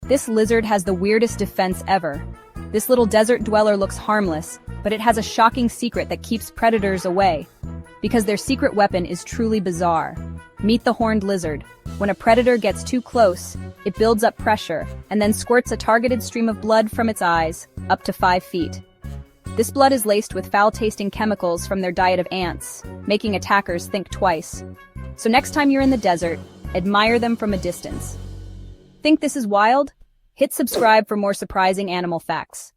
This lizard has the weirdest defense ever. This little desert dweller looks harmless, but it has a shocking secret that keeps predators away. Because their secret weapon is truly bizarre. Meet the horned lizard. When a predator gets too close, it builds up pressure and then squirts a targeted stream of blood from its eyes, up to 5 feet. This blood is laced with foul-tasting chemicals from their diet of ants, making attackers think twice. So next time you're in the desert, admire them from a distance. Think this is wild? Hit subscribe for more surprising animal facts.